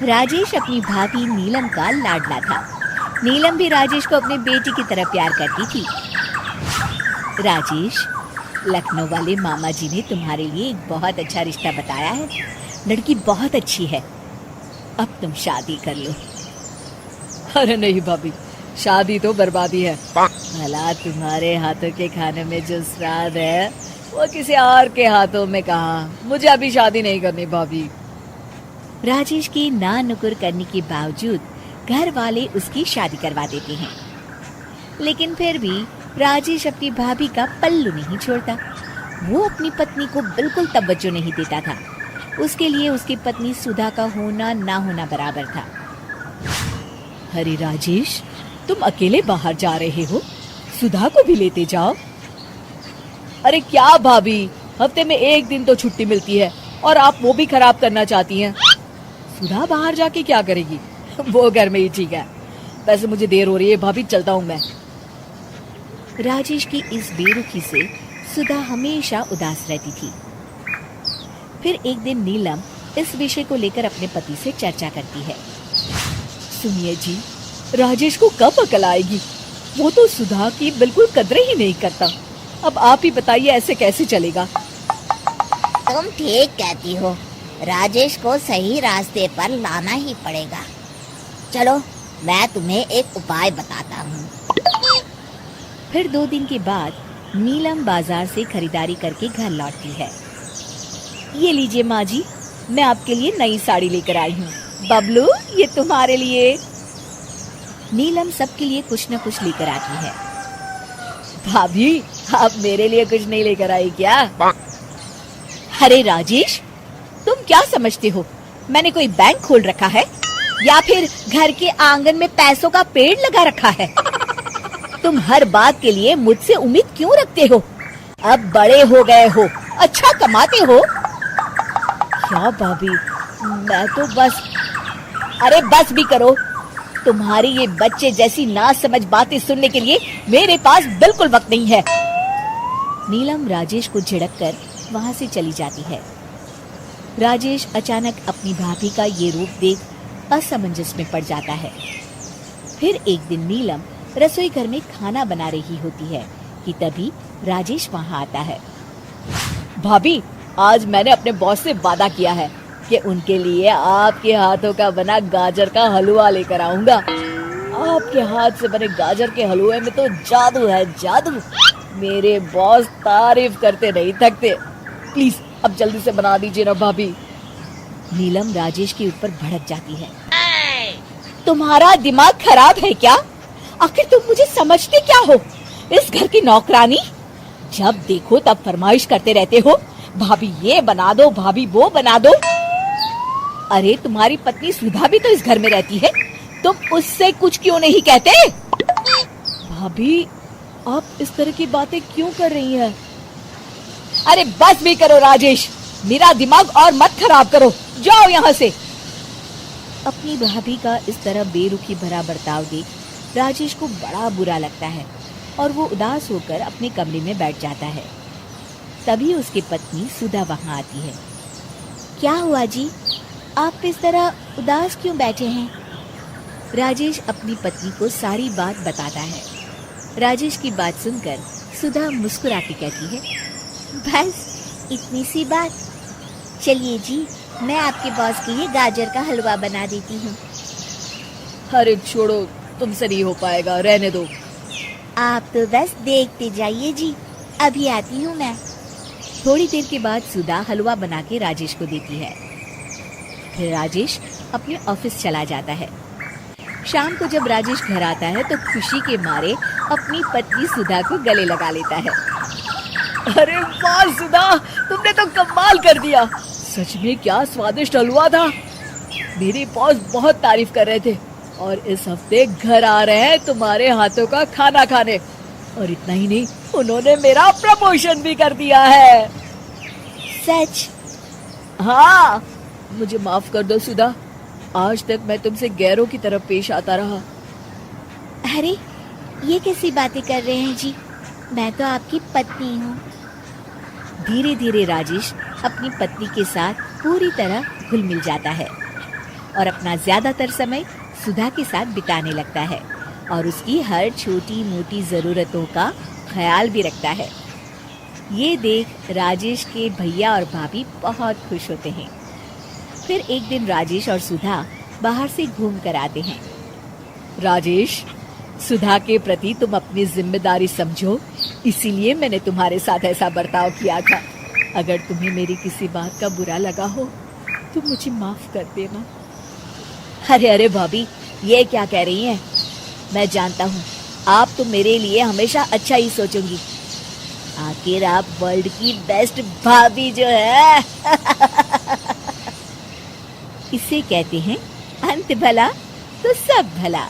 राजेश अपनी भाभी नीलम का लाडला था। नीलम भी राजेश को अपने बेटी की तरह प्यार करती थी। राजेश, लखनऊ वाले मामा जी ने तुम्हारे लिए एक बहुत अच्छा रिश्ता बताया है। लड़की बहुत अच्छी है, अब तुम शादी कर लो। अरे नहीं भाभी, शादी तो बर्बादी है। भला तुम्हारे हाथों के खाने में जो स्वाद है वो किसी और के हाथों में कहाँ। मुझे अभी शादी नहीं करनी भाभी। राजेश की ना नुकुर करने के बावजूद घर वाले उसकी शादी करवा देते हैं, लेकिन फिर भी राजेश अपनी भाभी का पल्लू नहीं छोड़ता। वो अपनी पत्नी को बिल्कुल तवज्जो नहीं देता था। उसके लिए उसकी पत्नी सुधा का होना ना होना बराबर था। अरे राजेश, तुम अकेले बाहर जा रहे हो, सुधा को भी लेते जाओ। अरे क्या भाभी, हफ्ते में एक दिन तो छुट्टी मिलती है और आप वो भी खराब करना चाहती हैं। सुधा बाहर जाके क्या करेगी? वो घर में ही ठीक है। वैसे मुझे देर हो रही है भाभी, चलता हूँ मैं। राजेश की इस बेरुखी से सुधा हमेशा उदास रहती थी। फिर एक दिन नीलम इस विषय को लेकर अपने पति से चर्चा करती है। सुनिए जी, राजेश को कब अकल आएगी? वो तो सुधा की बिल्कुल कदर ही नहीं करता। अब आप ही बताइए, ऐसे कैसे चलेगा? तुम ठीक कहती हो, राजेश को सही रास्ते पर लाना ही पड़ेगा। चलो, मैं तुम्हें एक उपाय बताता हूँ। फिर 2 दिन के बाद नीलम बाजार से खरीदारी करके घर लौटती है। ये लीजिए माँ जी, मैं आपके लिए नई साड़ी लेकर आई हूँ। बबलू, ये तुम्हारे लिए। नीलम सबके लिए कुछ न कुछ लेकर आती है। भाभी, आप मेरे लिए कुछ नहीं लेकर आई क्या? अरे राजेश, तुम क्या समझते हो? मैंने कोई बैंक खोल रखा है या फिर घर के आंगन में पैसों का पेड़ लगा रखा है? तुम हर बात के लिए मुझसे उम्मीद क्यों रखते हो? अब बड़े हो गए हो, अच्छा कमाते हो। क्या भाभी, मैं तो बस। अरे बस भी करो। तुम्हारी ये बच्चे जैसी ना समझ बातें सुनने के लिए मेरे पास बिल्कुल वक्त नहीं है। नीलम राजेश को झिड़क कर वहां से चली जाती है। राजेश अचानक अपनी भाभी का ये रूप देख असमंजस में पड़ जाता है। फिर एक दिन नीलम रसोई घर में खाना बना रही होती है कि तभी राजेश वहां आता है। भाभी, आज मैंने अपने बॉस से वादा किया है कि उनके लिए आपके हाथों का बना गाजर का हलवा लेकर आऊंगा। आपके हाथ से बने गाजर के हलवे में तो जादू है, जादू। मेरे बॉस तारीफ करते नहीं थकते। प्लीज अब जल्दी से बना दीजिए ना भाभी। नीलम राजेश के ऊपर भड़क जाती है। तुम्हारा दिमाग खराब है क्या? आखिर तुम मुझे समझते क्या हो? इस घर की नौकरानी? जब देखो तब फरमाइश करते रहते हो, भाभी ये बना दो, भाभी वो बना दो। अरे तुम्हारी पत्नी सुधा भी तो इस घर में रहती है, तुम उससे कुछ क्यों नहीं कहते? भाभी, आप इस तरह की बातें क्यों कर रही हैं? अरे बस भी करो राजेश, मेरा दिमाग और मत खराब करो, जाओ यहाँ से। अपनी भाभी का इस तरह बेरुखी भरा बर्ताव देख राजेश को बड़ा बुरा लगता है और वो उदास होकर अपने कमरे में बैठ जाता है। तभी उसकी पत्नी सुधा वहां आती है। क्या हुआ जी, आप इस तरह उदास क्यों बैठे हैं? राजेश अपनी पत्नी को सारी बात बताता है। राजेश की बात सुनकर सुधा मुस्कुरा के कहती है, बस इतनी सी बात। चलिए जी, मैं आपके बॉस के लिए गाजर का हलवा बना देती हूँ। अरे छोड़ो, तुमसे नहीं हो पाएगा, रहने दो। आप तो बस देखते जाइए जी, अभी आती हूँ मैं। थोड़ी देर के बाद सुधा हलवा बना के राजेश को देती है। फिर राजेश अपने ऑफिस चला जाता है। शाम को जब राजेश घर आता है तो खुशी के मारे अपनी पत्नी सुधा को गले लगा लेता है। अरे वाह सुधा, तुमने तो कमाल कर दिया। सच में क्या स्वादिष्ट हलवा था। मेरे बॉस बहुत तारीफ कर रहे थे और इस हफ्ते घर आ रहे हैं तुम्हारे हाथों का खाना खाने। और इतना ही नहीं, उन्होंने मेरा प्रमोशन भी कर दिया है। सच? हाँ, मुझे माफ कर दो सुधा, आज तक मैं तुमसे गैरों की तरफ पेश आता रहा। अरे ये कैसी बातें कर रहे हैं जी, मैं तो आपकी पत्नी हूँ। धीरे धीरे राजेश अपनी पत्नी के साथ पूरी तरह घुल मिल जाता है। और अपना ज्यादातर समय सुधा के साथ बिताने लगता है और उसकी हर छोटी मोटी जरूरतों का ख्याल भी रखता है। ये देख राजेश के भैया और भाभी बहुत खुश होते हैं। फिर एक दिन राजेश और सुधा बाहर से घूम कर आते हैं। राजेश, सुधा के प्रति तुम अपनी जिम्मेदारी समझो, इसीलिए मैंने तुम्हारे साथ ऐसा बर्ताव किया था। अगर तुम्हें मेरी किसी बात का बुरा लगा हो तो मुझे माफ कर देना। अरे अरे भाभी, ये क्या कह रही हैं? मैं जानता हूँ आप तो मेरे लिए हमेशा अच्छा ही सोचोगी। आखिर आप वर्ल्ड की बेस्ट भाभी जो है। इसे कहते हैं अंत भला तो सब भला।